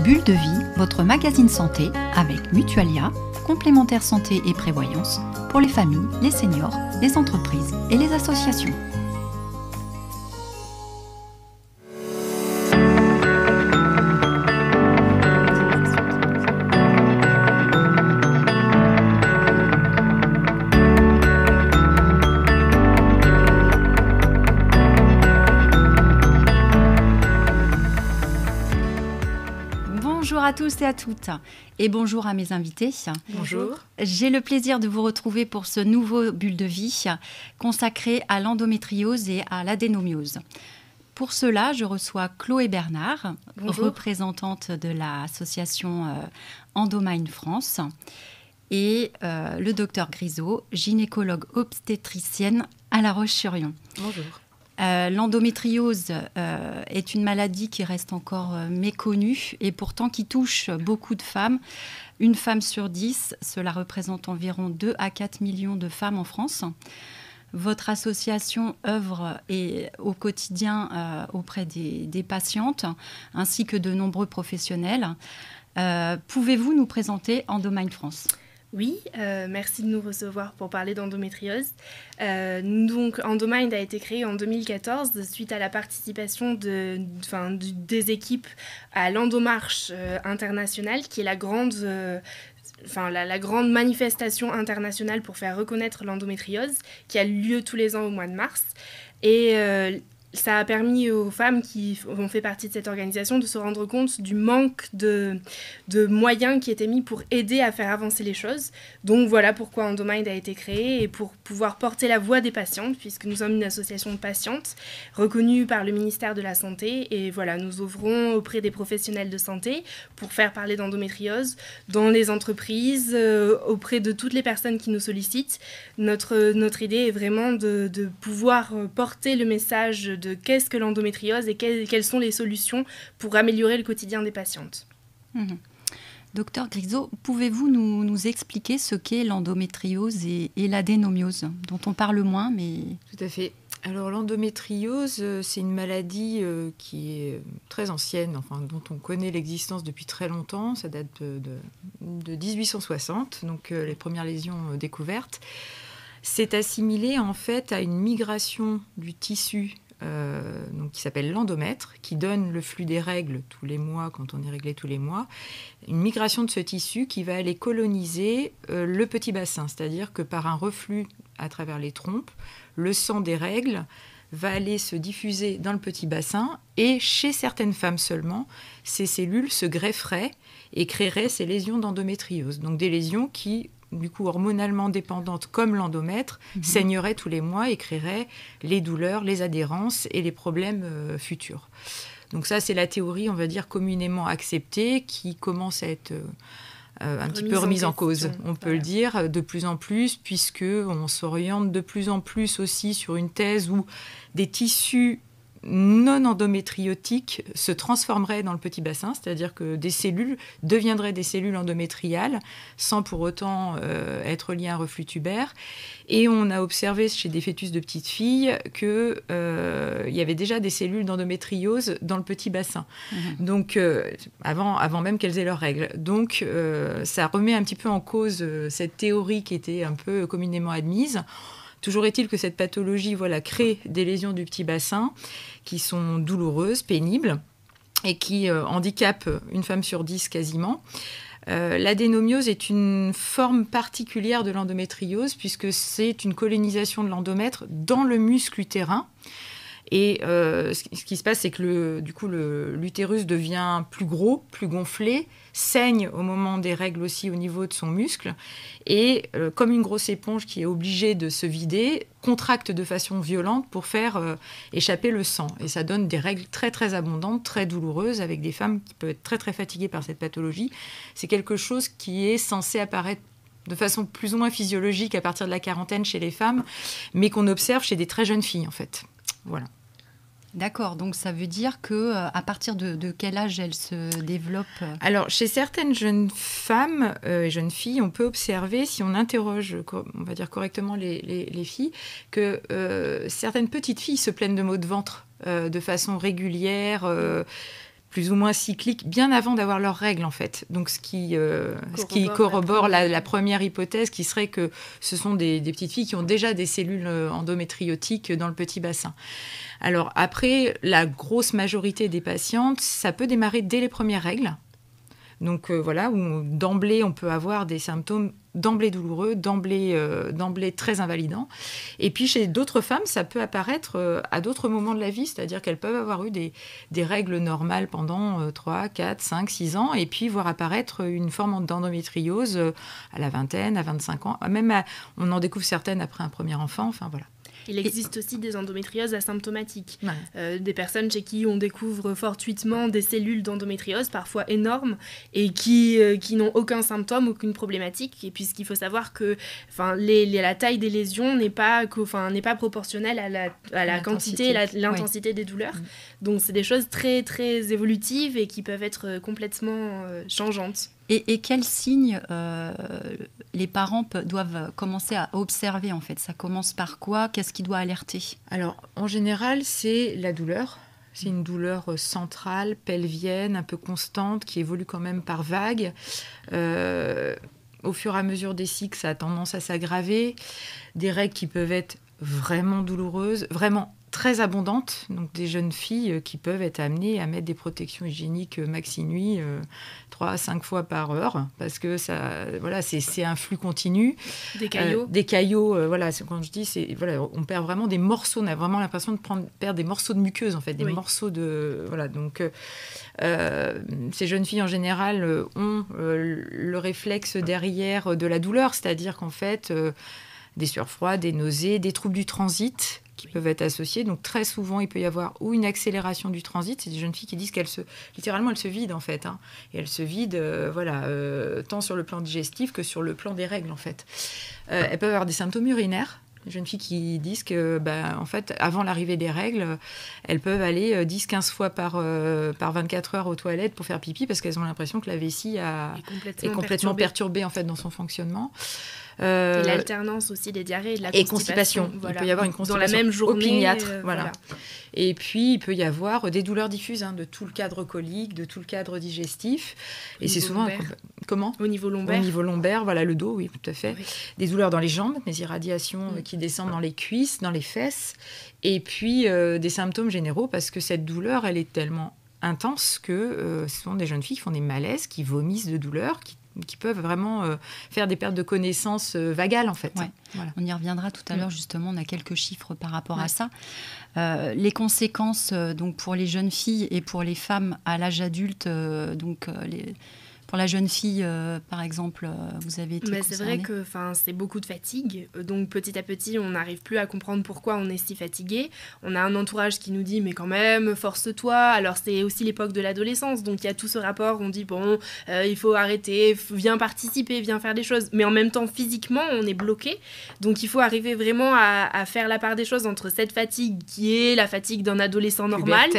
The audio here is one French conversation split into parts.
Bulle de vie, votre magazine santé avec Mutualia, complémentaire santé et prévoyance pour les familles, les seniors, les entreprises et les associations. Bonjour à tous et à toutes, et bonjour à mes invités. Bonjour. J'ai le plaisir de vous retrouver pour ce nouveau Bulle de vie consacré à l'endométriose et à l'adénomiose. Pour cela, je reçois Chloé Bernard, Bonjour. représentante de l'association Endomind France, et le docteur Grisot, gynécologue obstétricienne à La Roche-sur-Yon. Bonjour. L'endométriose est une maladie qui reste encore méconnue et pourtant qui touche beaucoup de femmes. Une femme sur 10, cela représente environ 2 à 4 millions de femmes en France. Votre association œuvre au quotidien auprès des patientes ainsi que de nombreux professionnels. Pouvez-vous nous présenter Endomind France ? Oui, merci de nous recevoir pour parler d'endométriose. Donc, Endomind a été créé en 2014 suite à la participation des équipes à l'Endomarche internationale, qui est la grande manifestation internationale pour faire reconnaître l'endométriose, qui a lieu tous les ans au mois de mars. Et ça a permis aux femmes qui ont fait partie de cette organisation de se rendre compte du manque de moyens qui étaient mis pour aider à faire avancer les choses. Donc voilà pourquoi Endomind a été créé, et pour pouvoir porter la voix des patientes, puisque nous sommes une association de patientes reconnue par le ministère de la Santé. Et voilà, nous œuvrons auprès des professionnels de santé pour faire parler d'endométriose dans les entreprises, auprès de toutes les personnes qui nous sollicitent. Notre idée est vraiment de pouvoir porter le message de qu'est-ce que l'endométriose et quelles sont les solutions pour améliorer le quotidien des patientes. Docteur Grisot, pouvez-vous nous expliquer ce qu'est l'endométriose et l'adénomiose, dont on parle moins, mais... Tout à fait. Alors l'endométriose, c'est une maladie qui est très ancienne, dont on connaît l'existence depuis très longtemps. Ça date de 1860, donc les premières lésions découvertes. C'est assimilé en fait à une migration du tissu qui s'appelle l'endomètre, qui donne le flux des règles tous les mois quand on est réglé tous les mois. Une migration de ce tissu qui va aller coloniser le petit bassin, c'est-à-dire que par un reflux à travers les trompes, le sang des règles va aller se diffuser dans le petit bassin, et chez certaines femmes seulement, ces cellules se grefferaient et créeraient ces lésions d'endométriose. Donc des lésions qui, du coup, hormonalement dépendantes comme l'endomètre, saigneraient tous les mois et créeraient les douleurs, les adhérences et les problèmes futurs. Donc ça, c'est la théorie, on va dire, communément acceptée, qui commence à être un petit peu remise en cause, on peut le dire, de plus en plus, puisqu'on s'oriente de plus en plus aussi sur une thèse où des tissus non endométriotiques se transformeraient dans le petit bassin, c'est-à-dire que des cellules deviendraient des cellules endométriales sans pour autant être liées à un reflux tubaire. Et on a observé chez des fœtus de petites filles qu'il y avait déjà des cellules d'endométriose dans le petit bassin, donc avant même qu'elles aient leurs règles. Donc ça remet un petit peu en cause cette théorie qui était un peu communément admise. Toujours est-il que cette pathologie crée des lésions du petit bassin qui sont douloureuses, pénibles, et qui handicapent une femme sur 10 quasiment. L'adénomiose est une forme particulière de l'endométriose, puisque c'est une colonisation de l'endomètre dans le muscle utérin. Et ce qui se passe, c'est que l'utérus devient plus gros, plus gonflé, saigne au moment des règles aussi au niveau de son muscle, et comme une grosse éponge qui est obligée de se vider, contracte de façon violente pour faire échapper le sang. Et ça donne des règles très très abondantes, très douloureuses, avec des femmes qui peuvent être très très fatiguées par cette pathologie. C'est quelque chose qui est censé apparaître de façon plus ou moins physiologique à partir de la quarantaine chez les femmes, mais qu'on observe chez des très jeunes filles en fait. Voilà. D'accord, donc ça veut dire qu'à partir de quel âge elle se développe ? Alors, chez certaines jeunes femmes et jeunes filles, on peut observer, si on interroge, on va dire correctement les filles, que certaines petites filles se plaignent de maux de ventre de façon régulière, plus ou moins cycliques, bien avant d'avoir leurs règles, en fait. Donc, ce qui corrobore la première hypothèse, qui serait que ce sont des petites filles qui ont déjà des cellules endométriotiques dans le petit bassin. Alors, après, la grosse majorité des patientes, ça peut démarrer dès les premières règles. Donc, voilà, où d'emblée, on peut avoir des symptômes d'emblée douloureux, d'emblée très invalidants. Et puis, chez d'autres femmes, ça peut apparaître à d'autres moments de la vie, c'est-à-dire qu'elles peuvent avoir eu des règles normales pendant 3, 4, 5, 6 ans, et puis voir apparaître une forme d'endométriose à la vingtaine, à 25 ans. On en découvre certaines après un premier enfant, enfin voilà. Il existe aussi des endométrioses asymptomatiques. Des personnes chez qui on découvre fortuitement des cellules d'endométriose, parfois énormes, et qui n'ont aucun symptôme, aucune problématique. Et puisqu'il faut savoir que la taille des lésions n'est pas proportionnelle à la quantité et l'intensité des douleurs. Donc, c'est des choses très, très évolutives et qui peuvent être complètement changeantes. Et quels signes les parents doivent commencer à observer, en fait? Ça commence par quoi? Qu'est-ce qui doit alerter? Alors, en général, c'est la douleur. C'est une douleur centrale, pelvienne, un peu constante, qui évolue quand même par vagues. Au fur et à mesure des cycles, ça a tendance à s'aggraver. Des règles qui peuvent être vraiment douloureuses, vraiment très abondantes, donc des jeunes filles qui peuvent être amenées à mettre des protections hygiéniques maxi-nuit 3 à 5 fois par heure, parce que c'est un flux continu. Des caillots. Des caillots, quand je dis, on perd vraiment des morceaux, on a vraiment l'impression de perdre des morceaux de muqueuse, en fait, des morceaux de... donc ces jeunes filles, en général, ont le réflexe derrière de la douleur, c'est-à-dire qu'en fait, des sueurs froides, des nausées, des troubles du transit, qui peuvent être associés. Donc, très souvent, il peut y avoir ou une accélération du transit. C'est des jeunes filles qui disent qu'elles se vident, en fait. Et elles se vident, tant sur le plan digestif que sur le plan des règles, en fait. Elles peuvent avoir des symptômes urinaires. Des jeunes filles qui disent que, en fait, avant l'arrivée des règles, elles peuvent aller 10-15 fois par 24 heures aux toilettes pour faire pipi parce qu'elles ont l'impression que la vessie est complètement perturbée, en fait, dans son fonctionnement. Et l'alternance aussi des diarrhées et de la constipation. Il peut y avoir une constipation dans la même journée, opiniâtre. Et puis, il peut y avoir des douleurs diffuses de tout le cadre colique, de tout le cadre digestif. Et c'est souvent... Comment ? Au niveau lombaire. Au niveau lombaire, le dos, oui, tout à fait. Oui. Des douleurs dans les jambes, des irradiations qui descendent dans les cuisses, dans les fesses. Et puis, des symptômes généraux, parce que cette douleur, elle est tellement intense que ce sont des jeunes filles qui font des malaises, qui vomissent de douleur, qui peuvent vraiment faire des pertes de connaissances vagales, en fait. Ouais. Voilà. On y reviendra tout à l'heure, justement, on a quelques chiffres par rapport à ça. Les conséquences donc pour les jeunes filles et pour les femmes à l'âge adulte, pour la jeune fille, par exemple, vous avez été concernée. C'est vrai que c'est beaucoup de fatigue. Donc, petit à petit, on n'arrive plus à comprendre pourquoi on est si fatigué. On a un entourage qui nous dit « mais quand même, force-toi ». Alors, c'est aussi l'époque de l'adolescence. Donc, il y a tout ce rapport. On dit « bon, il faut arrêter, viens participer, viens faire des choses ». Mais en même temps, physiquement, on est bloqué. Donc, il faut arriver vraiment à faire la part des choses entre cette fatigue qui est la fatigue d'un adolescent normal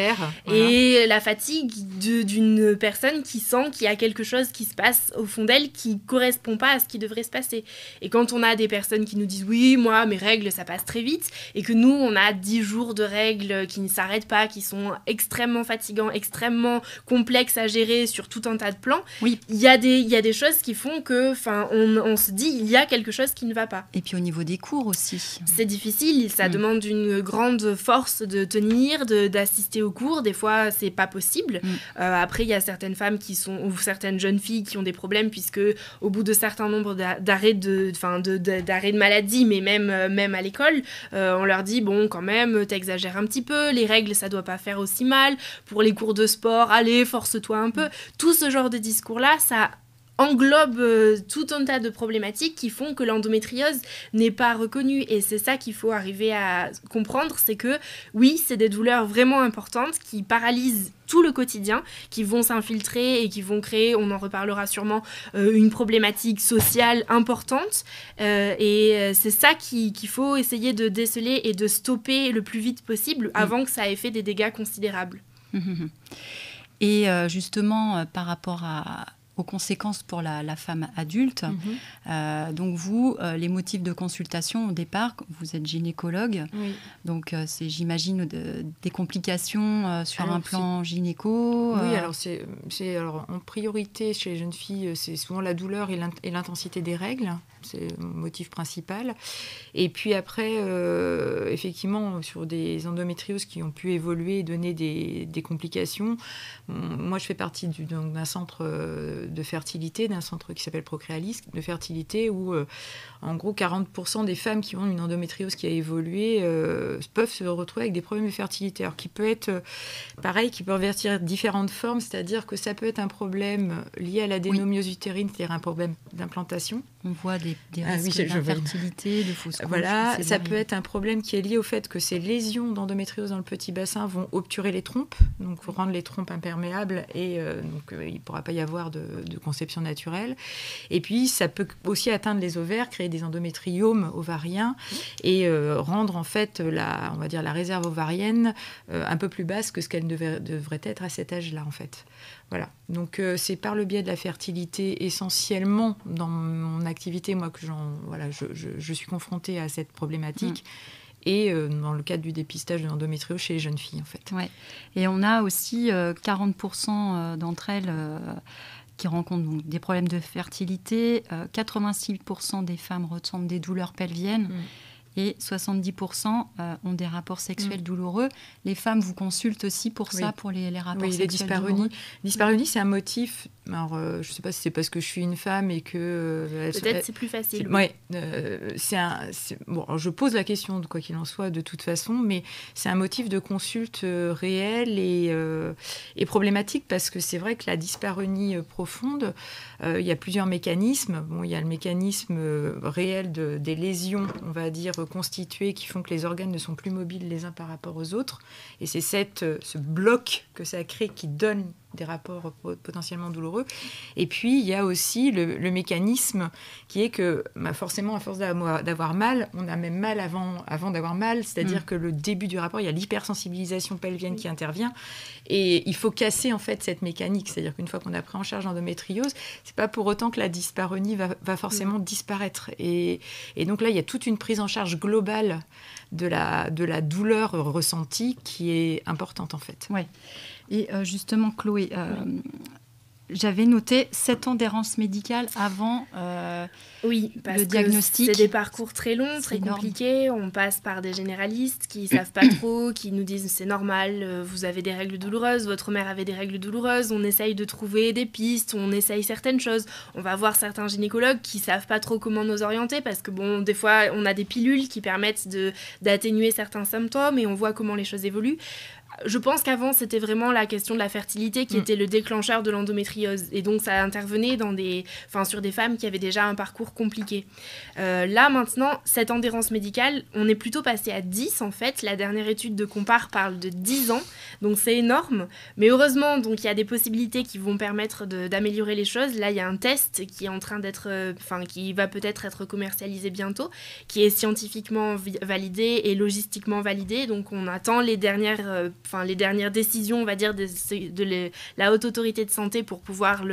et la fatigue d'une personne qui sent qu'il y a quelque chose qui se passe au fond d'elle qui correspond pas à ce qui devrait se passer. Et quand on a des personnes qui nous disent « oui, moi, mes règles, ça passe très vite », et que nous, on a 10 jours de règles qui ne s'arrêtent pas, qui sont extrêmement fatigants, extrêmement complexes à gérer sur tout un tas de plans, il y a des choses qui font que, on se dit, il y a quelque chose qui ne va pas. Et puis au niveau des cours aussi. C'est difficile, ça demande une grande force de tenir, d'assister aux cours. Des fois, c'est pas possible. Après, il y a certaines femmes ou certaines jeunes filles qui ont des problèmes puisque au bout de certains nombres d'arrêts de maladie, mais même à l'école, on leur dit bon quand même t'exagères un petit peu, les règles ça doit pas faire aussi mal, pour les cours de sport allez force-toi un peu. Tout ce genre de discours là ça englobe tout un tas de problématiques qui font que l'endométriose n'est pas reconnue. Et c'est ça qu'il faut arriver à comprendre, c'est que oui, c'est des douleurs vraiment importantes qui paralysent tout le quotidien, qui vont s'infiltrer et qui vont créer, on en reparlera sûrement, une problématique sociale importante. Et c'est ça qu'il faut essayer de déceler et de stopper le plus vite possible avant que ça ait fait des dégâts considérables. Et justement, par rapport aux conséquences pour la femme adulte. Donc vous, les motifs de consultation au départ, vous êtes gynécologue, donc c'est, j'imagine, des complications sur un plan gynéco. Oui, alors alors en priorité chez les jeunes filles, c'est souvent la douleur et l'intensité des règles. C'est le motif principal. Et puis après, effectivement, sur des endométrioses qui ont pu évoluer et donner des complications, moi je fais partie d'un centre de fertilité, d'un centre qui s'appelle Procréalis, de fertilité, où en gros 40% des femmes qui ont une endométriose qui a évolué peuvent se retrouver avec des problèmes de fertilité. Alors qui peut être pareil, qui peut revêtir différentes formes, c'est-à-dire que ça peut être un problème lié à l'adénomiose utérine, c'est-à-dire un problème d'implantation. On voit des risques d'infertilité, de fausses couches. Voilà, ça peut être un problème qui est lié au fait que ces lésions d'endométriose dans le petit bassin vont obturer les trompes, donc rendre les trompes imperméables, et donc il ne pourra pas y avoir de conception naturelle. Et puis ça peut aussi atteindre les ovaires, créer des endométriomes ovariens et rendre en fait on va dire la réserve ovarienne un peu plus basse que ce qu'elle devrait être à cet âge-là en fait. Voilà, donc c'est par le biais de la fertilité essentiellement dans mon activité, moi, que je suis confrontée à cette problématique. Et dans le cadre du dépistage de l'endométriose chez les jeunes filles, en fait. Ouais. Et on a aussi 40% d'entre elles qui rencontrent donc des problèmes de fertilité. 86% des femmes ressentent des douleurs pelviennes. Et 70% ont des rapports sexuels douloureux. Les femmes vous consultent aussi pour ça, pour les rapports sexuels douloureux. Dyspareunie, c'est un motif. Alors, je ne sais pas si c'est parce que je suis une femme et que... Peut-être c'est plus facile. Oui, bon, je pose la question, quoi qu'il en soit, de toute façon, mais c'est un motif de consulte réel et problématique, parce que c'est vrai que la dyspareunie profonde, il y a plusieurs mécanismes. Bon, il y a le mécanisme réel des lésions, on va dire, constituées, qui font que les organes ne sont plus mobiles les uns par rapport aux autres. Et c'est ce bloc que ça crée qui donne des rapports potentiellement douloureux. Et puis, il y a aussi le mécanisme qui est que, forcément, à force d'avoir mal, on a même mal avant d'avoir mal, c'est-à-dire que le début du rapport, il y a l'hypersensibilisation pelvienne qui intervient, et il faut casser, en fait, cette mécanique. C'est-à-dire qu'une fois qu'on a pris en charge l'endométriose, c'est pas pour autant que la dyspareunie va forcément disparaître. Et donc là, il y a toute une prise en charge globale de la douleur ressentie qui est importante, en fait. Oui. Et justement, Chloé, j'avais noté 7 ans d'errance médicale avant parce le diagnostic. Que c'est des parcours très longs, très compliqués. On passe par des généralistes qui ne savent pas trop, qui nous disent c'est normal, vous avez des règles douloureuses, votre mère avait des règles douloureuses. On essaye de trouver des pistes, on essaye certaines choses. On va voir certains gynécologues qui ne savent pas trop comment nous orienter, parce que bon, des fois, on a des pilules qui permettent d'atténuer certains symptômes, et on voit comment les choses évoluent. Je pense qu'avant, c'était vraiment la question de la fertilité qui était le déclencheur de l'endométriose. Et donc, ça intervenait sur des femmes qui avaient déjà un parcours compliqué. Là, maintenant, 7 ans d'errance médicale, on est plutôt passé à 10, en fait. La dernière étude de Compare parle de 10 ans. Donc, c'est énorme. Mais heureusement, donc, il y a des possibilités qui vont permettre d'améliorer les choses. Là, il y a un test qui est en train d'être... qui va peut-être être commercialisé bientôt, qui est scientifiquement validé et logistiquement validé. Donc, on attend les dernières décisions, on va dire, de la Haute Autorité de Santé pour pouvoir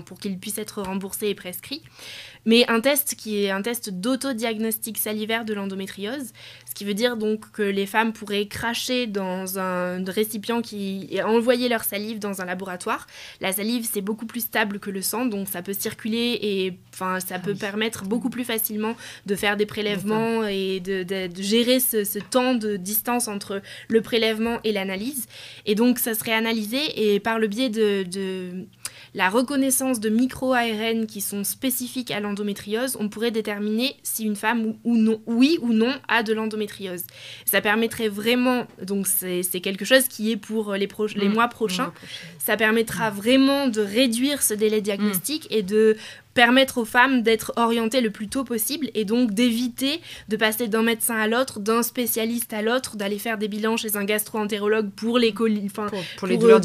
pour qu'il puisse être remboursé et prescrit. Mais un test qui est un test d'autodiagnostic salivaire de l'endométriose, ce qui veut dire donc que les femmes pourraient cracher dans un récipient et envoyer leur salive dans un laboratoire. La salive, c'est beaucoup plus stable que le sang, donc ça peut circuler et ça peut permettre beaucoup plus facilement de faire des prélèvements et de gérer ce temps de distance entre le prélèvement et l'analyse. Et donc, ça serait analysé, et par le biais de la reconnaissance de micro-ARN qui sont spécifiques à l'endométriose, on pourrait déterminer si une femme oui ou non a de l'endométriose. Ça permettrait vraiment, donc c'est quelque chose qui est pour les mois prochains, ça permettra vraiment de réduire ce délai diagnostique et de permettre aux femmes d'être orientées le plus tôt possible et donc d'éviter de passer d'un médecin à l'autre, d'un spécialiste à l'autre, d'aller faire des bilans chez un gastro-entérologue pour les douleurs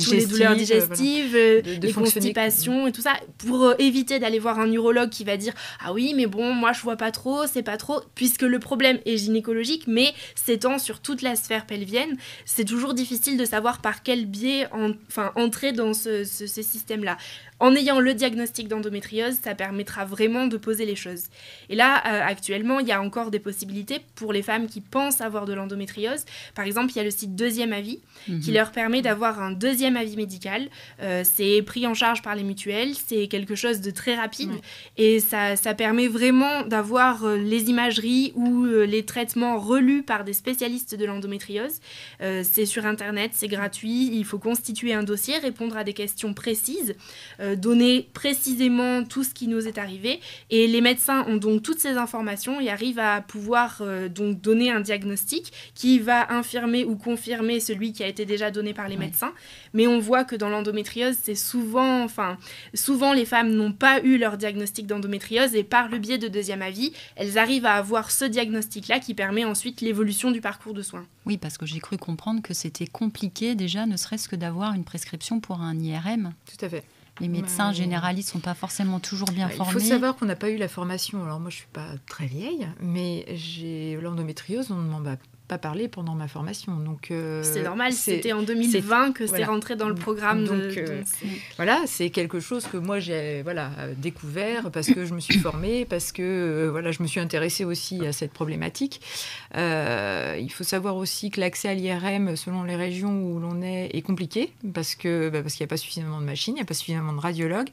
digestives, les constipations et tout ça, pour éviter d'aller voir un urologue qui va dire « Ah oui, mais bon, moi je vois pas trop, c'est pas trop », puisque le problème est gynécologique, mais s'étend sur toute la sphère pelvienne, c'est toujours difficile de savoir par quel biais entrer dans ce système-là. En ayant le diagnostic d'endométriose, ça permettra vraiment de poser les choses. Et là, actuellement, il y a encore des possibilités pour les femmes qui pensent avoir de l'endométriose. Par exemple, il y a le site Deuxième Avis qui leur permet d'avoir un deuxième avis médical. C'est pris en charge par les mutuelles, c'est quelque chose de très rapide et ça permet vraiment d'avoir les imageries ou les traitements relus par des spécialistes de l'endométriose. C'est sur Internet, c'est gratuit, il faut constituer un dossier, répondre à des questions précises, donner précisément tout ce qui nous est arrivé et les médecins ont donc toutes ces informations et arrivent à pouvoir donc donner un diagnostic qui va infirmer ou confirmer celui qui a été déjà donné par les médecins. Mais on voit que dans l'endométriose, c'est souvent les femmes n'ont pas eu leur diagnostic d'endométriose et par le biais de Deuxième Avis, elles arrivent à avoir ce diagnostic-là qui permet ensuite l'évolution du parcours de soins. Oui, parce que j'ai cru comprendre que c'était compliqué déjà, ne serait-ce que d'avoir une prescription pour un IRM. Tout à fait. Les médecins généralistes ne sont pas forcément toujours bien formés. Il faut savoir qu'on n'a pas eu la formation. Alors moi, je ne suis pas très vieille, mais j'ai l'endométriose, on ne m'en a pas parlé pendant ma formation. Donc, c'est normal, c'était en 2020 que c'est rentré dans le programme. Voilà, c'est quelque chose que moi j'ai découvert parce que je me suis formée, parce que je me suis intéressée aussi à cette problématique. Il faut savoir aussi que l'accès à l'IRM, selon les régions où l'on est compliqué parce qu'il n'y a pas suffisamment de machines, il n'y a pas suffisamment de radiologues.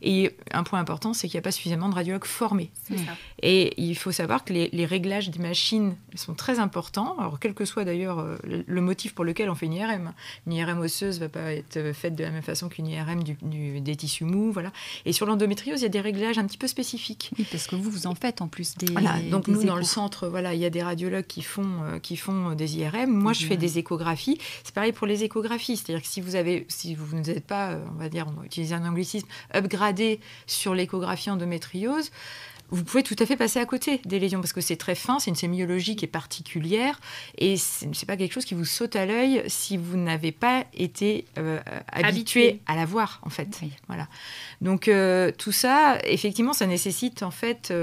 Et un point important, c'est qu'il n'y a pas suffisamment de radiologues formés. C'est ça. Et il faut savoir que les réglages des machines sont très importants. Alors, quel que soit d'ailleurs le motif pour lequel on fait une IRM. Une IRM osseuse ne va pas être faite de la même façon qu'une IRM des tissus mous. Voilà. Et sur l'endométriose, il y a des réglages un petit peu spécifiques. Oui, parce que vous en faites en plus des donc des nous, échos. dans le centre, il y a des radiologues qui font des IRM. Moi, je fais des échographies. C'est pareil pour les échographies. C'est-à-dire que si vous n'êtes pas, on va utiliser un anglicisme, upgradé sur l'échographie endométriose, vous pouvez tout à fait passer à côté des lésions parce que c'est très fin, c'est une sémiologie qui est particulière et c'est pas quelque chose qui vous saute à l'œil si vous n'avez pas été habitué à la voir en fait. Oui. Voilà. Donc tout ça, effectivement, ça nécessite en fait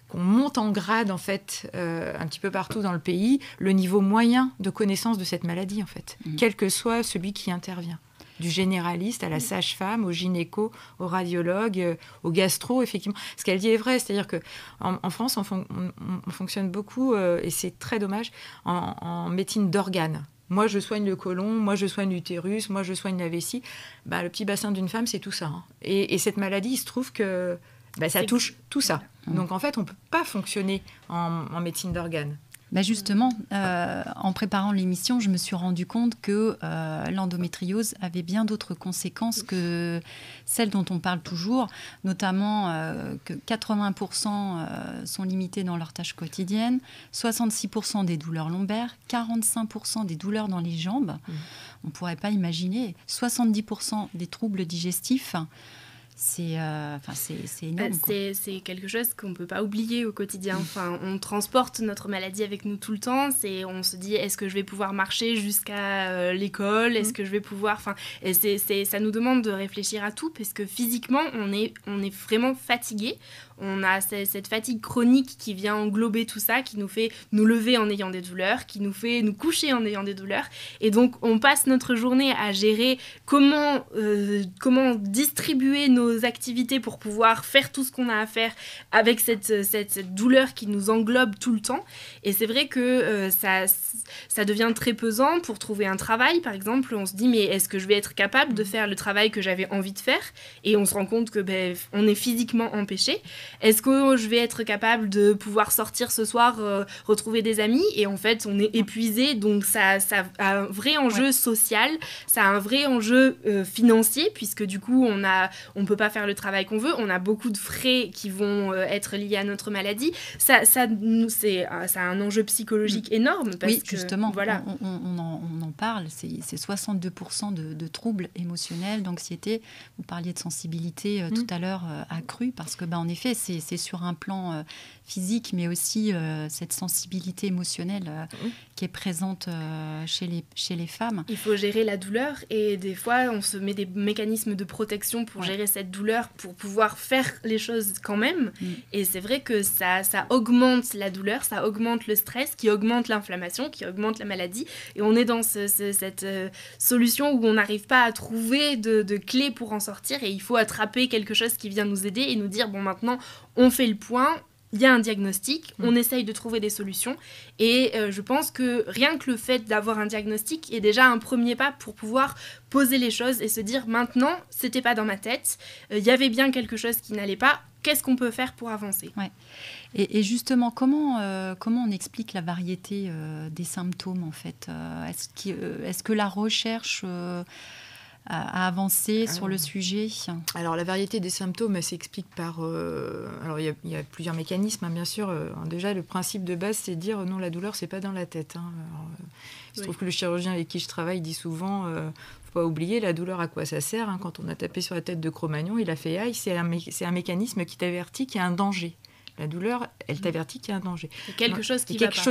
qu'on monte en grade en fait un petit peu partout dans le pays le niveau moyen de connaissance de cette maladie en fait, quel que soit celui qui intervient. Du généraliste à la sage-femme, au gynéco, au radiologue, au gastro, effectivement. Ce qu'elle dit est vrai, c'est-à-dire qu'en France, on fonctionne beaucoup, et c'est très dommage, en médecine d'organes. Moi, je soigne le côlon, moi, je soigne l'utérus, moi, je soigne la vessie. Le petit bassin d'une femme, c'est tout ça. Hein. Et cette maladie, il se trouve que ça touche tout ça. Donc, en fait, on ne peut pas fonctionner en médecine d'organes. Justement, en préparant l'émission, je me suis rendu compte que l'endométriose avait bien d'autres conséquences que celles dont on parle toujours, notamment que 80% sont limités dans leurs tâches quotidiennes, 66% des douleurs lombaires, 45% des douleurs dans les jambes. On ne pourrait pas imaginer. 70% des troubles digestifs. C'est énorme. C'est quelque chose qu'on ne peut pas oublier au quotidien. On transporte notre maladie avec nous tout le temps. On se dit, est-ce que je vais pouvoir marcher jusqu'à l'école ? Est-ce que je vais pouvoir... ça nous demande de réfléchir à tout parce que physiquement, on est vraiment fatigué. On a cette fatigue chronique qui vient englober tout ça, qui nous fait nous lever en ayant des douleurs, qui nous fait nous coucher en ayant des douleurs. Et donc, on passe notre journée à gérer comment distribuer nos activités pour pouvoir faire tout ce qu'on a à faire avec cette douleur qui nous englobe tout le temps. Et c'est vrai que ça devient très pesant pour trouver un travail. Par exemple, on se dit, mais est-ce que je vais être capable de faire le travail que j'avais envie de faire ? Et on se rend compte que on est physiquement empêché. Est-ce que je vais être capable de pouvoir sortir ce soir, retrouver des amis ? Et en fait, on est épuisé, donc ça a un vrai enjeu social, ça a un vrai enjeu financier, puisque du coup, on peut peut pas faire le travail qu'on veut, on a beaucoup de frais qui vont être liés à notre maladie. Ça a un enjeu psychologique énorme. Parce que, justement, voilà. on en parle, c'est 62% de troubles émotionnels, d'anxiété. Vous parliez de sensibilité tout à l'heure accrue, parce que en effet, c'est sur un plan physique, mais aussi cette sensibilité émotionnelle qui est présente chez les femmes. Il faut gérer la douleur, et des fois, on se met des mécanismes de protection pour gérer cette douleur, pour pouvoir faire les choses quand même. Et c'est vrai que ça augmente la douleur, ça augmente le stress, qui augmente l'inflammation, qui augmente la maladie. Et on est dans cette solution où on n'arrive pas à trouver de clés pour en sortir, et il faut attraper quelque chose qui vient nous aider et nous dire, bon, maintenant, on fait le point. Il y a un diagnostic, on essaye de trouver des solutions, et je pense que rien que le fait d'avoir un diagnostic est déjà un premier pas pour pouvoir poser les choses et se dire, maintenant, c'était pas dans ma tête, il y avait bien quelque chose qui n'allait pas, qu'est-ce qu'on peut faire pour avancer ? Et justement, comment on explique la variété des symptômes, en fait ? Est-ce que la recherche à avancer sur le sujet ? Alors, la variété des symptômes, elle s'explique par... alors, il y a plusieurs mécanismes, bien sûr. Déjà, le principe de base, c'est de dire non, la douleur, c'est pas dans la tête. Alors, il se trouve que le chirurgien avec qui je travaille dit souvent... faut pas oublier, la douleur, à quoi ça sert ? Quand on a tapé sur la tête de Cro-Magnon, il a fait aïe, c'est un mécanisme qui t'avertit qu'il y a un danger. La douleur, elle t'avertit qu'il y a un danger. C'est quelque chose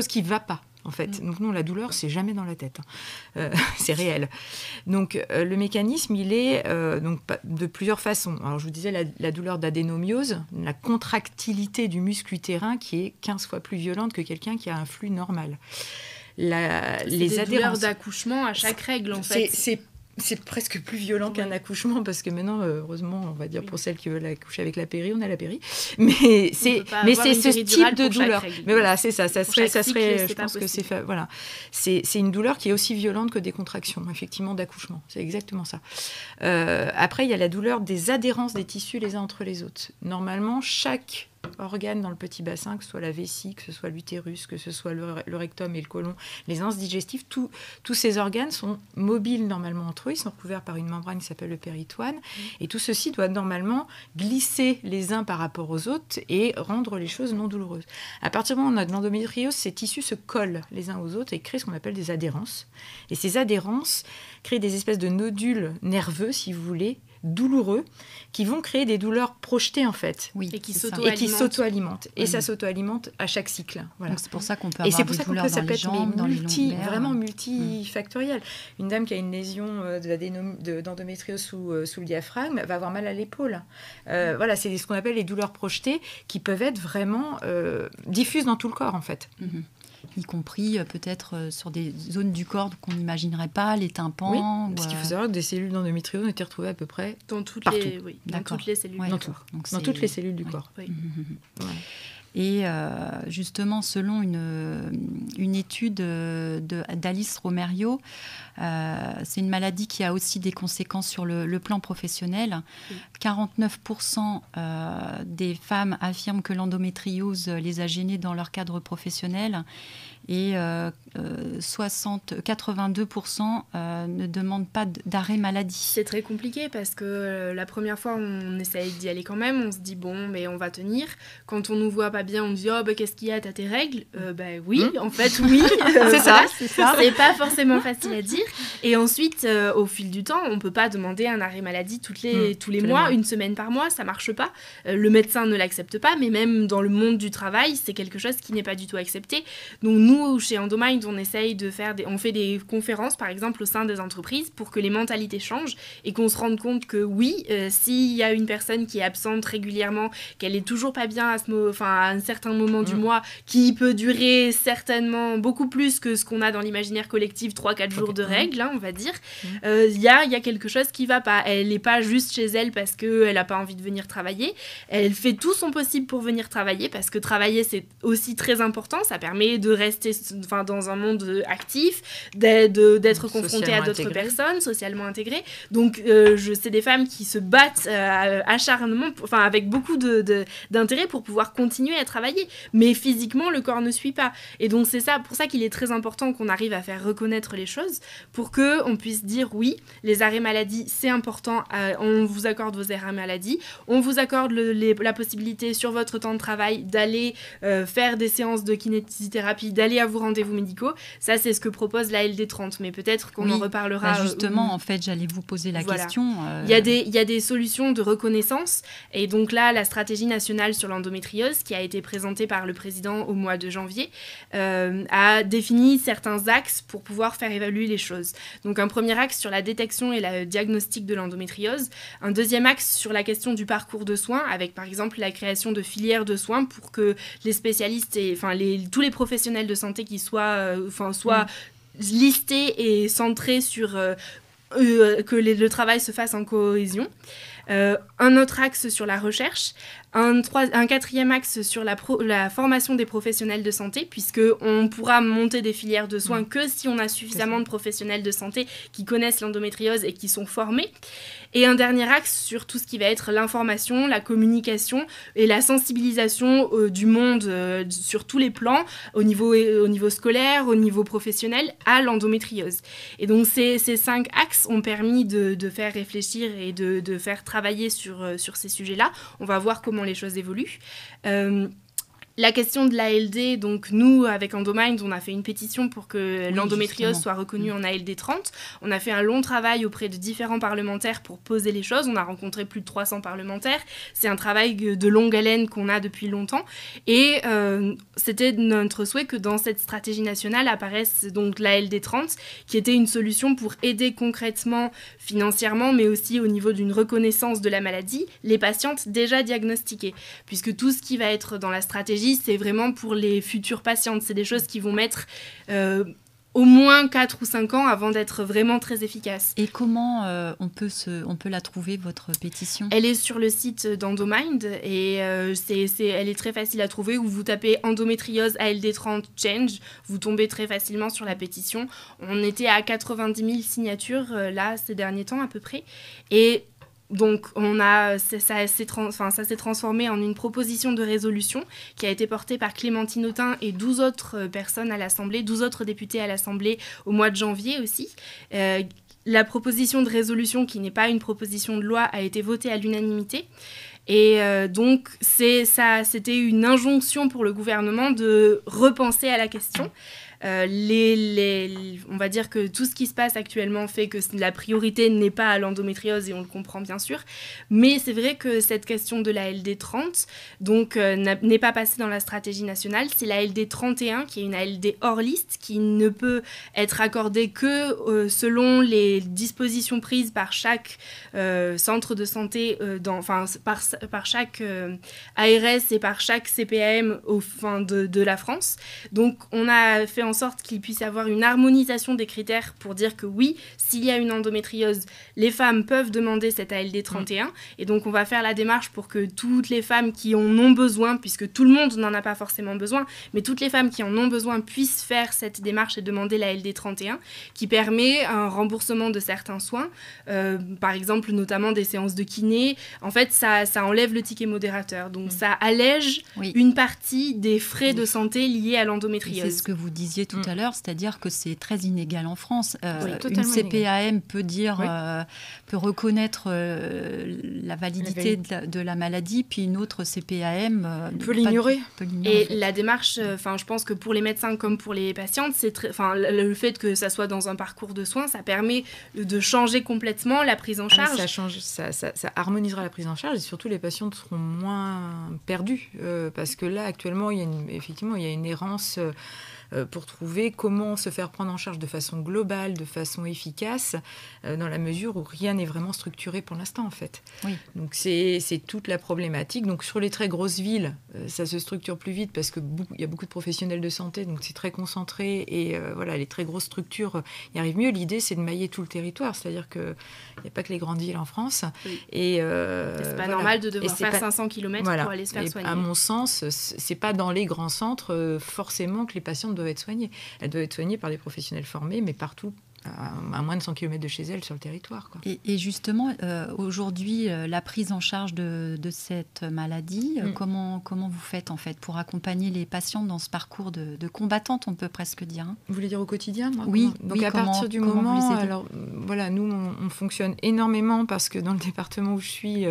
qui va pas. En fait. Donc non, la douleur, c'est jamais dans la tête. C'est réel. Donc le mécanisme, il est de plusieurs façons. Alors je vous disais la douleur d'adénomiose, la contractilité du muscle utérin qui est 15 fois plus violente que quelqu'un qui a un flux normal. Les douleurs d'accouchement à chaque règle, en fait. C'est presque plus violent qu'un accouchement, parce que maintenant, heureusement, on va dire pour celles qui veulent accoucher avec la péri, on a la péri. Mais c'est ce type de douleur. Mais voilà, c'est ça. Ça serait, je pense que c'est voilà. C'est une douleur qui est aussi violente que des contractions, effectivement, d'accouchement. C'est exactement ça. Après, il y a la douleur des adhérences des tissus les uns entre les autres. Normalement, chaque organes dans le petit bassin, que ce soit la vessie, que ce soit l'utérus, que ce soit le rectum et le côlon, les anses digestives, tous ces organes sont mobiles normalement entre eux, ils sont recouverts par une membrane qui s'appelle le péritoine, et tout ceci doit normalement glisser les uns par rapport aux autres et rendre les choses non douloureuses. À partir du moment où on a de l'endométriose, ces tissus se collent les uns aux autres et créent ce qu'on appelle des adhérences. Et ces adhérences créent des espèces de nodules nerveux, si vous voulez, douloureux, qui vont créer des douleurs projetées en fait, oui, et qui s'auto-alimentent. Et ça s'auto-alimente à chaque cycle. Voilà. Donc c'est pour ça qu'on peut avoir des douleurs dans les jambes, dans les lombaires. Vraiment multifactoriel. Une dame qui a une lésion d'endométriose sous le diaphragme va avoir mal à l'épaule. Voilà, c'est ce qu'on appelle les douleurs projetées qui peuvent être vraiment diffuses dans tout le corps en fait. Y compris peut-être sur des zones du corps qu'on n'imaginerait pas, les tympans. Oui, parce qu'il faut savoir que des cellules d'endométriose ont été retrouvées à peu près dans toutes partout. Dans toutes les cellules du corps. Dans toutes les cellules du corps. Oui. Voilà. Et justement, selon une étude d'Alice Romerio, c'est une maladie qui a aussi des conséquences sur le plan professionnel. Oui. 49% des femmes affirment que l'endométriose les a gênées dans leur cadre professionnel, et 82% ne demandent pas d'arrêt maladie. C'est très compliqué parce que la première fois, on essaye d'y aller quand même, on se dit bon, mais on va tenir. Quand on nous voit pas bien, on dit oh, bah, qu'est-ce qu'il y a, t'as tes règles ? Oui, en fait, oui. C'est ça. C'est pas forcément facile à dire. Et ensuite, au fil du temps, on peut pas demander un arrêt maladie tous les mois, une semaine par mois, ça marche pas. Le médecin ne l'accepte pas, mais même dans le monde du travail, c'est quelque chose qui n'est pas du tout accepté. Donc nous, chez Endomind, on essaye de on fait des conférences, par exemple, au sein des entreprises pour que les mentalités changent et qu'on se rende compte que oui, s'il y a une personne qui est absente régulièrement, qu'elle est toujours pas bien à un certain moment du mois, qui peut durer certainement beaucoup plus que ce qu'on a dans l'imaginaire collectif, 3-4 jours de règles, on va dire, il y a quelque chose qui va pas. Elle n'est pas juste chez elle parce qu'elle n'a pas envie de venir travailler. Elle fait tout son possible pour venir travailler parce que travailler, c'est aussi très important. Ça permet de rester rester dans un monde actif, d'être confrontées à d'autres personnes, socialement intégrées. Donc, c'est des femmes qui se battent acharnement, avec beaucoup d'intérêt pour pouvoir continuer à travailler. Mais physiquement, le corps ne suit pas. Et donc, c'est pour ça qu'il est très important qu'on arrive à faire reconnaître les choses pour qu'on puisse dire oui, les arrêts maladie, c'est important, on vous accorde vos arrêts maladie, on vous accorde la possibilité sur votre temps de travail d'aller faire des séances de kinésithérapie, d'aller à vos rendez-vous médicaux. Ça, c'est ce que propose la LD30, mais peut-être qu'on en reparlera. Justement, en fait, j'allais vous poser la question. Il y a des solutions de reconnaissance, et donc là, la stratégie nationale sur l'endométriose, qui a été présentée par le président au mois de janvier, a défini certains axes pour pouvoir faire évaluer les choses. Donc un premier axe sur la détection et le diagnostic de l'endométriose, un deuxième axe sur la question du parcours de soins, avec par exemple la création de filières de soins pour que les spécialistes et tous les professionnels de santé qui soient listés et centrés sur que le travail se fasse en cohésion. Un autre axe sur la recherche, un quatrième axe sur la formation des professionnels de santé, puisqu'on pourra monter des filières de soins que si on a suffisamment de professionnels de santé qui connaissent l'endométriose et qui sont formés. Et un dernier axe sur tout ce qui va être l'information, la communication et la sensibilisation du monde sur tous les plans, au niveau scolaire, au niveau professionnel, à l'endométriose. Et donc ces 5 axes ont permis de faire réfléchir et de faire travailler sur ces sujets-là. On va voir comment les choses évoluent. La question de l'ALD, donc nous, avec Endomind, on a fait une pétition pour que l'endométriose soit reconnue en ALD 30. On a fait un long travail auprès de différents parlementaires pour poser les choses. On a rencontré plus de 300 parlementaires. C'est un travail de longue haleine qu'on a depuis longtemps. Et c'était notre souhait que dans cette stratégie nationale apparaisse donc l'ALD 30, qui était une solution pour aider concrètement, financièrement, mais aussi au niveau d'une reconnaissance de la maladie, les patientes déjà diagnostiquées. Puisque tout ce qui va être dans la stratégie, c'est vraiment pour les futures patientes. C'est des choses qui vont mettre au moins 4 ou 5 ans avant d'être vraiment très efficaces. Et comment on peut la trouver, votre pétition ? Elle est sur le site d'Endomind et elle est très facile à trouver. Où vous tapez endométriose ALD30 change, vous tombez très facilement sur la pétition. On était à 90 000 signatures là ces derniers temps à peu près. Et donc, ça s'est transformé en une proposition de résolution qui a été portée par Clémentine Autain et 12 autres personnes à l'Assemblée, 12 autres députés à l'Assemblée au mois de janvier aussi. La proposition de résolution, qui n'est pas une proposition de loi, a été votée à l'unanimité. Et donc, c'était une injonction pour le gouvernement de repenser à la question. On va dire que tout ce qui se passe actuellement fait que la priorité n'est pas à l'endométriose et on le comprend bien sûr, mais c'est vrai que cette question de la LD30 donc, n'est pas passée dans la stratégie nationale. C'est la LD31 qui est une ALD hors liste qui ne peut être accordée que selon les dispositions prises par chaque centre de santé, par chaque ARS et par chaque CPAM de la France. Donc on a fait en sorte qu'il puisse y avoir une harmonisation des critères pour dire que oui, s'il y a une endométriose, les femmes peuvent demander cette ALD 31. Et donc, on va faire la démarche pour que toutes les femmes qui en ont besoin, puisque tout le monde n'en a pas forcément besoin, mais toutes les femmes qui en ont besoin puissent faire cette démarche et demander la ALD 31, qui permet un remboursement de certains soins, par exemple, notamment des séances de kiné. En fait, ça enlève le ticket modérateur. Donc, ça allège une partie des frais de santé liés à l'endométriose. C'est ce que vous disiez tout à l'heure, c'est-à-dire que c'est très inégal en France. Une CPAM peut reconnaître la validité de la maladie, puis une autre CPAM peut l'ignorer. Et la démarche, je pense que pour les médecins comme pour les patientes, le fait que ça soit dans un parcours de soins, ça permet de changer complètement la prise en charge. Ça harmonisera la prise en charge et surtout les patientes seront moins perdues parce que là actuellement il y a une errance pour trouver comment se faire prendre en charge de façon globale, de façon efficace, dans la mesure où rien n'est vraiment structuré pour l'instant, en fait. Oui. Donc, c'est toute la problématique. Donc, sur les très grosses villes, ça se structure plus vite parce qu'il y a beaucoup de professionnels de santé, donc c'est très concentré. Et les très grosses structures y arrivent mieux. L'idée, c'est de mailler tout le territoire. C'est-à-dire qu'il n'y a pas que les grandes villes en France. Oui. Et c'est pas normal de devoir faire 500 km pour aller se faire soigner. À mon sens, c'est pas dans les grands centres, forcément, que les patientes doivent doivent être soignées. Elles doivent être soignées par des professionnels formés, mais partout, à moins de 100 km de chez elles, sur le territoire, quoi. Et justement, aujourd'hui, la prise en charge de cette maladie, comment vous faites en fait pour accompagner les patientes dans ce parcours de combattante, on peut presque dire, hein. Vous voulez dire au quotidien, moi? Oui. Donc à partir du moment, alors voilà, nous on fonctionne énormément parce que dans le département où je suis,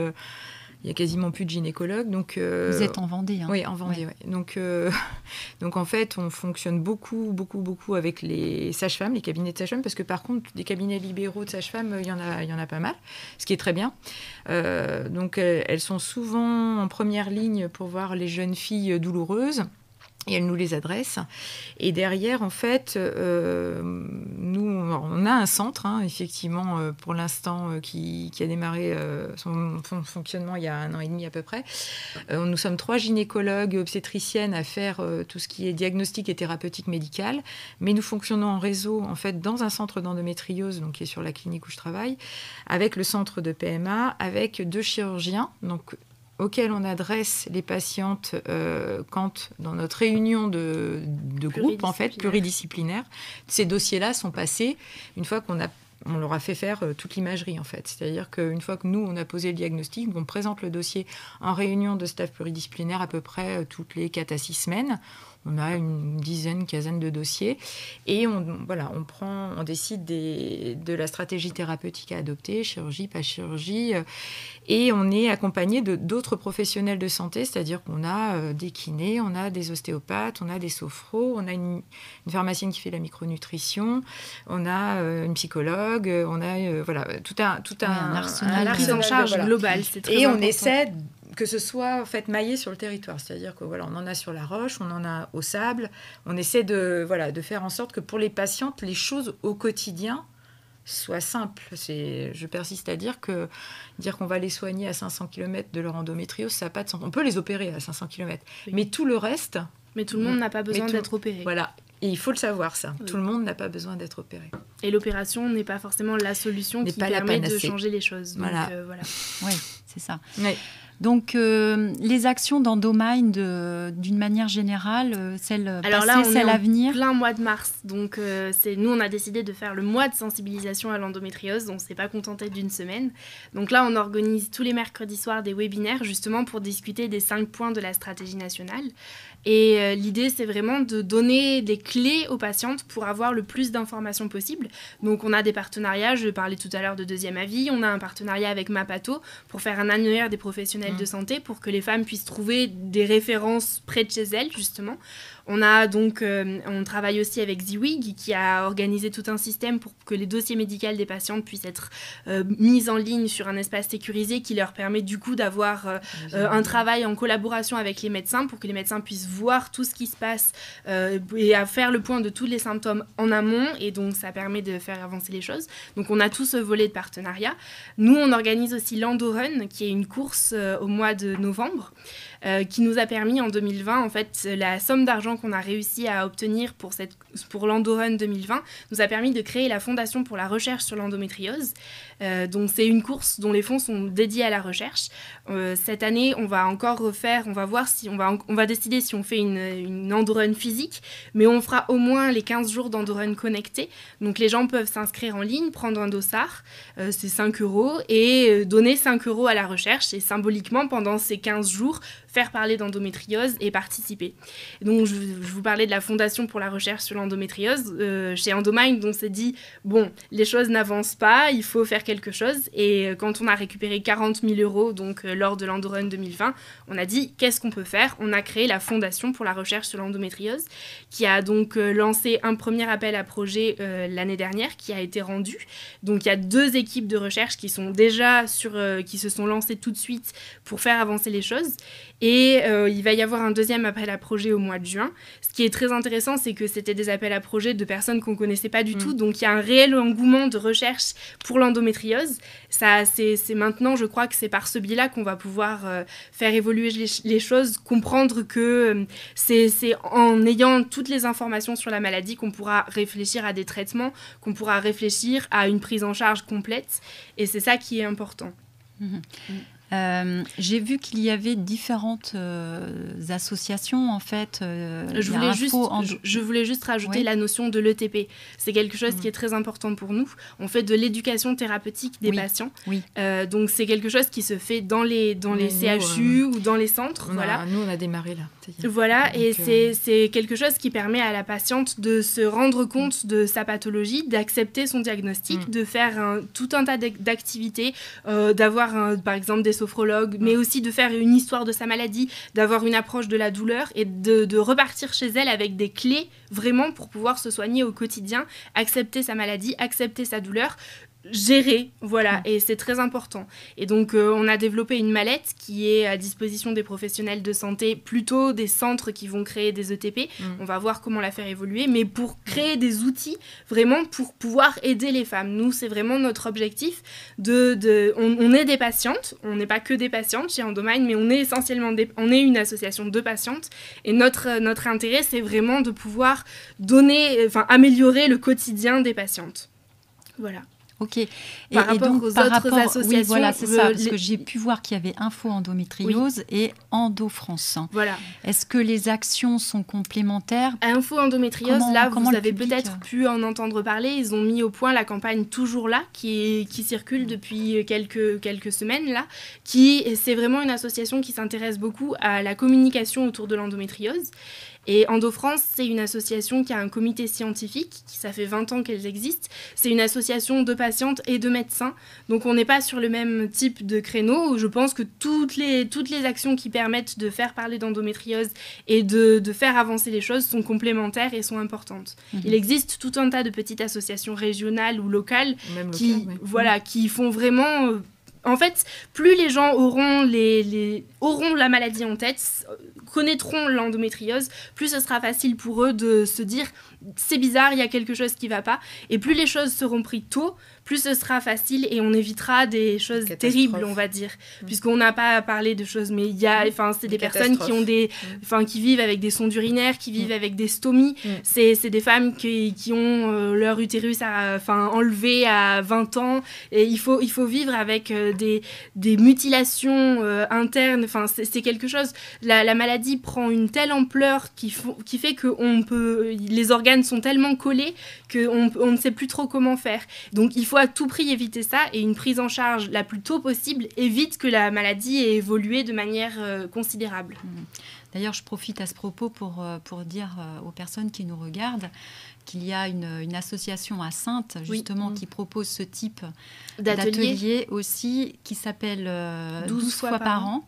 il n'y a quasiment plus de gynécologues. Donc, vous êtes en Vendée, hein. Oui, en Vendée. Ouais. Donc en fait, on fonctionne beaucoup avec les sages-femmes, les cabinets de sages-femmes, parce que par contre, des cabinets libéraux de sages-femmes, il y en a pas mal, ce qui est très bien. Donc elles sont souvent en première ligne pour voir les jeunes filles douloureuses. Et elle nous les adresse. Et derrière, en fait, nous, on a un centre, hein, effectivement, pour l'instant, qui a démarré son fonctionnement il y a 1 an et demi à peu près. Nous sommes 3 gynécologues obstétriciennes à faire tout ce qui est diagnostic et thérapeutique médicale. Mais nous fonctionnons en réseau, en fait, dans un centre d'endométriose, donc qui est sur la clinique où je travaille, avec le centre de PMA, avec 2 chirurgiens, donc auxquelles on adresse les patientes quand, dans notre réunion de groupe, en fait, pluridisciplinaire, ces dossiers-là sont passés une fois qu'on leur a fait faire toute l'imagerie, en fait. C'est-à-dire qu'une fois que nous, on a posé le diagnostic, on présente le dossier en réunion de staff pluridisciplinaire à peu près toutes les 4 à 6 semaines. On a une dizaine, quinzaine de dossiers et on décide de la stratégie thérapeutique à adopter, chirurgie, pas chirurgie, et on est accompagné d'autres professionnels de santé, c'est-à-dire qu'on a des kinés, on a des ostéopathes, on a des sophros, on a une pharmacienne qui fait la micronutrition, on a une psychologue, on a tout un arsenal, la prise en charge globale, c'est très important. On essaie que ce soit en fait maillé sur le territoire, c'est-à-dire que voilà, on en a sur la Roche, on en a au Sable, on essaie de faire en sorte que pour les patientes, les choses au quotidien soient simples. Je persiste à dire qu'on va les soigner à 500 km de leur endométriose, ça n'a pas de sens. On peut les opérer à 500 km, oui. Mais tout le reste... Mais tout le monde n'a pas besoin d'être opéré. Voilà. Et il faut le savoir, ça. Oui. Tout le monde n'a pas besoin d'être opéré. Et l'opération n'est pas forcément la solution qui permet de changer les choses. Donc, voilà. Oui, c'est ça. Oui. Donc, les actions d'Endomind, d'une manière générale, celles à venir. Plein mois de mars. Donc, nous, on a décidé de faire le mois de sensibilisation à l'endométriose. On ne s'est pas contenté d'une semaine. Donc là, on organise tous les mercredis soirs des webinaires, justement pour discuter des 5 points de la stratégie nationale. Et l'idée, c'est vraiment de donner des clés aux patientes pour avoir le plus d'informations possible. Donc, on a des partenariats. Je parlais tout à l'heure de Deuxième Avis. On a un partenariat avec Mapato pour faire un annuaire des professionnels de santé pour que les femmes puissent trouver des références près de chez elles, justement. On a donc, on travaille aussi avec Ziwig qui a organisé tout un système pour que les dossiers médicaux des patientes puissent être mis en ligne sur un espace sécurisé qui leur permet du coup d'avoir un travail en collaboration avec les médecins pour que les médecins puissent voir tout ce qui se passe et à faire le point de tous les symptômes en amont, et donc ça permet de faire avancer les choses. Donc on a tout ce volet de partenariat. Nous, on organise aussi l'Endorun, qui est une course au mois de novembre, qui nous a permis en 2020, en fait, la somme d'argent qu'on a réussi à obtenir pour l'Endorun 2020 nous a permis de créer la Fondation pour la recherche sur l'endométriose. Donc c'est une course dont les fonds sont dédiés à la recherche. Cette année, on va encore refaire, on va voir si on va décider si on fait une Endorun physique, mais on fera au moins les 15 jours d'Endorun connectés. Donc les gens peuvent s'inscrire en ligne, prendre un dossard, c'est 5 € et donner 5 € à la recherche, et symboliquement pendant ces 15 jours faire parler d'endométriose et participer. Donc je vous parlais de la Fondation pour la recherche sur l'endométriose. Chez Endomind, on s'est dit, bon, les choses n'avancent pas, il faut faire quelque chose. Et quand on a récupéré 40 000 € donc, lors de l'Endorun 2020, on a dit, qu'est-ce qu'on peut faire ? On a créé la Fondation pour la recherche sur l'endométriose, qui a donc lancé un premier appel à projet l'année dernière, qui a été rendu. Donc il y a 2 équipes de recherche qui sont déjà qui se sont lancées tout de suite pour faire avancer les choses. Et il va y avoir un deuxième appel à projet au mois de juin. Ce qui est très intéressant, c'est que c'était des appels à projet de personnes qu'on ne connaissait pas du tout. Donc, il y a un réel engouement de recherche pour l'endométriose. C'est maintenant, je crois que c'est par ce biais-là qu'on va pouvoir faire évoluer les choses, comprendre que c'est en ayant toutes les informations sur la maladie qu'on pourra réfléchir à des traitements, qu'on pourra réfléchir à une prise en charge complète. Et c'est ça qui est important. J'ai vu qu'il y avait différentes associations, en fait. Je voulais juste rajouter la notion de l'ETP. C'est quelque chose qui est très important pour nous. On fait de l'éducation thérapeutique des patients. Oui. Donc, c'est quelque chose qui se fait dans les CHU ou dans les centres. Nous, on a démarré là. Voilà, donc, et c'est quelque chose qui permet à la patiente de se rendre compte de sa pathologie, d'accepter son diagnostic, de faire tout un tas d'activités, d'avoir par exemple des sophrologues, mais aussi de faire une histoire de sa maladie, d'avoir une approche de la douleur et de repartir chez elle avec des clés vraiment pour pouvoir se soigner au quotidien, accepter sa maladie, accepter sa douleur, gérer, voilà, et c'est très important. Et donc, on a développé une mallette qui est à disposition des professionnels de santé, plutôt des centres qui vont créer des ETP. On va voir comment la faire évoluer, mais pour créer des outils, vraiment pour pouvoir aider les femmes. Nous, c'est vraiment notre objectif. On est des patientes, on n'est pas que des patientes chez Endomind, mais on est essentiellement on est une association de patientes, et notre intérêt, c'est vraiment de pouvoir améliorer le quotidien des patientes. Voilà. Ok. Par rapport aux autres associations, oui, voilà, c'est ça, parce que j'ai pu voir qu'il y avait Info Endométriose et Endo France. Voilà. Est-ce que les actions sont complémentaires ? Info Endométriose, vous avez peut-être pu en entendre parler. Ils ont mis au point la campagne Toujours là, qui circule depuis quelques semaines là. C'est vraiment une association qui s'intéresse beaucoup à la communication autour de l'endométriose. Et Endo France, c'est une association qui a un comité scientifique, ça fait 20 ans qu'elles existent. C'est une association de patientes et de médecins. Donc on n'est pas sur le même type de créneau. Je pense que toutes les actions qui permettent de faire parler d'endométriose et de faire avancer les choses sont complémentaires et sont importantes. Il existe tout un tas de petites associations régionales ou locales qui font vraiment... En fait, plus les gens auront la maladie en tête, connaîtront l'endométriose, plus ce sera facile pour eux de se dire « c'est bizarre, il y a quelque chose qui ne va pas ». Et plus les choses seront prises tôt, plus ce sera facile et on évitera des choses terribles, on va dire. Puisqu'on n'a pas parlé de choses, mais c'est des personnes qui vivent avec des sondes urinaires, qui vivent avec des stomies. C'est des femmes qui ont leur utérus enlevé à 20 ans. Et il faut vivre avec des mutilations internes. C'est quelque chose... La maladie prend une telle ampleur qui fait que les organes sont tellement collés qu'on ne sait plus trop comment faire. Donc il faut à tout prix éviter ça, et une prise en charge la plus tôt possible évite que la maladie ait évolué de manière considérable. D'ailleurs, je profite à ce propos pour dire aux personnes qui nous regardent qu'il y a une association à Saintes, justement, qui propose ce type d'atelier aussi, qui s'appelle 12 fois par an.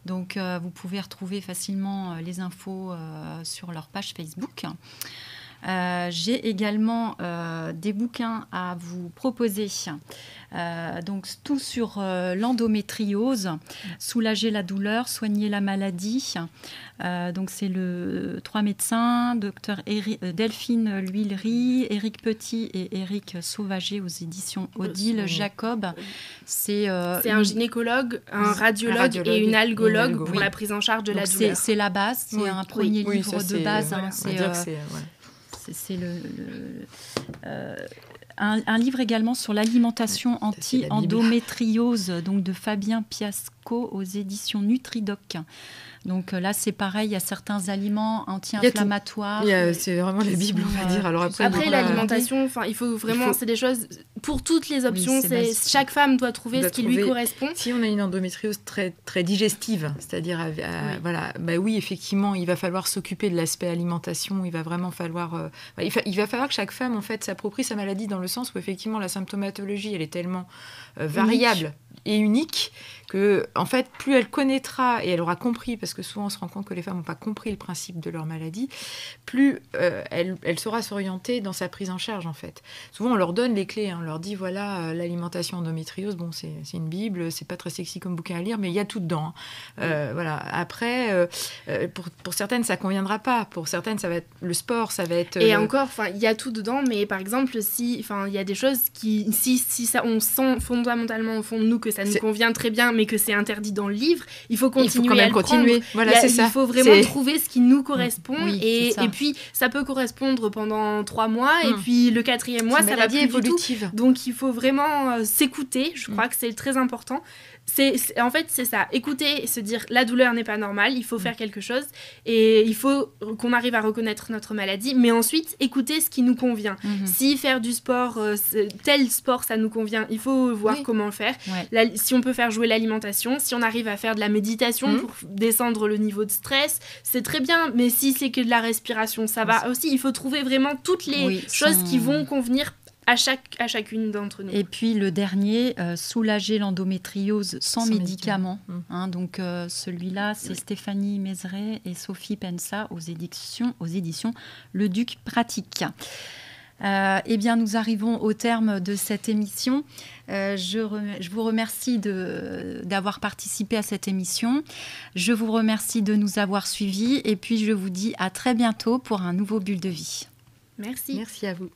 Donc, vous pouvez retrouver facilement les infos sur leur page Facebook. J'ai également des bouquins à vous proposer. Donc, tout sur l'endométriose, soulager la douleur, soigner la maladie. Donc, c'est 3 médecins, Dr Delphine L'Huillerie, Éric Petit et Éric Sauvager aux éditions Odile Jacob. C'est un gynécologue, un radiologue et une algologue pour la prise en charge de la douleur. C'est la base, c'est un premier livre de base. C'est un livre également sur l'alimentation anti-endométriose, donc de Fabien Piasco aux éditions Nutridoc. Donc là, c'est pareil, il y a certains aliments anti-inflammatoires. C'est vraiment la Bible, on va dire. Alors après l'alimentation, il faut vraiment, c'est des choses pour toutes les options. Chaque femme doit trouver ce qui lui correspond. Si on a une endométriose très, très digestive, c'est-à-dire, oui, effectivement, il va falloir s'occuper de l'aspect alimentation. Il va vraiment falloir, il va falloir que chaque femme, en fait, s'approprie sa maladie dans le sens où, effectivement, la symptomatologie, elle est tellement variable et unique que, en fait, plus elle connaîtra et elle aura compris, parce que souvent on se rend compte que les femmes n'ont pas compris le principe de leur maladie, plus elle saura s'orienter dans sa prise en charge, en fait. Souvent on leur donne les clés, on leur dit voilà, l'alimentation endométriose, bon, c'est une bible, c'est pas très sexy comme bouquin à lire, mais il y a tout dedans. Voilà. Après, pour certaines ça conviendra pas, pour certaines ça va être le sport, ça va être... Et encore, il y a tout dedans, mais par exemple, il y a des choses qui, si ça, on sent fondamentalement au fond de nous que ça nous convient très bien, mais que c'est interdit dans le livre, il faut continuer à le prendre. Voilà, c'est ça. Il faut vraiment trouver ce qui nous correspond, et puis ça peut correspondre pendant 3 mois, et puis le 4e mois, ça va plus évolutive. Du tout. Donc il faut vraiment s'écouter, je crois que c'est très important, En fait, c'est ça. Écouter et se dire la douleur n'est pas normale, il faut faire quelque chose et il faut qu'on arrive à reconnaître notre maladie, mais ensuite écouter ce qui nous convient. Si faire du sport, tel sport, ça nous convient, il faut voir comment le faire. Si on peut faire jouer l'alimentation, si on arrive à faire de la méditation pour descendre le niveau de stress, c'est très bien, mais si c'est que de la respiration, ça va aussi. Il faut trouver vraiment toutes les choses qui vont convenir à chacune d'entre nous. Et puis le dernier, soulager l'endométriose sans médicaments. Donc celui-là, c'est Stéphanie Mézeray et Sophie Pensa aux éditions Le Duc Pratique. Eh bien, nous arrivons au terme de cette émission. Je vous remercie d'avoir participé à cette émission. Je vous remercie de nous avoir suivis. Et puis, je vous dis à très bientôt pour un nouveau Bulle de vie. Merci. Merci à vous.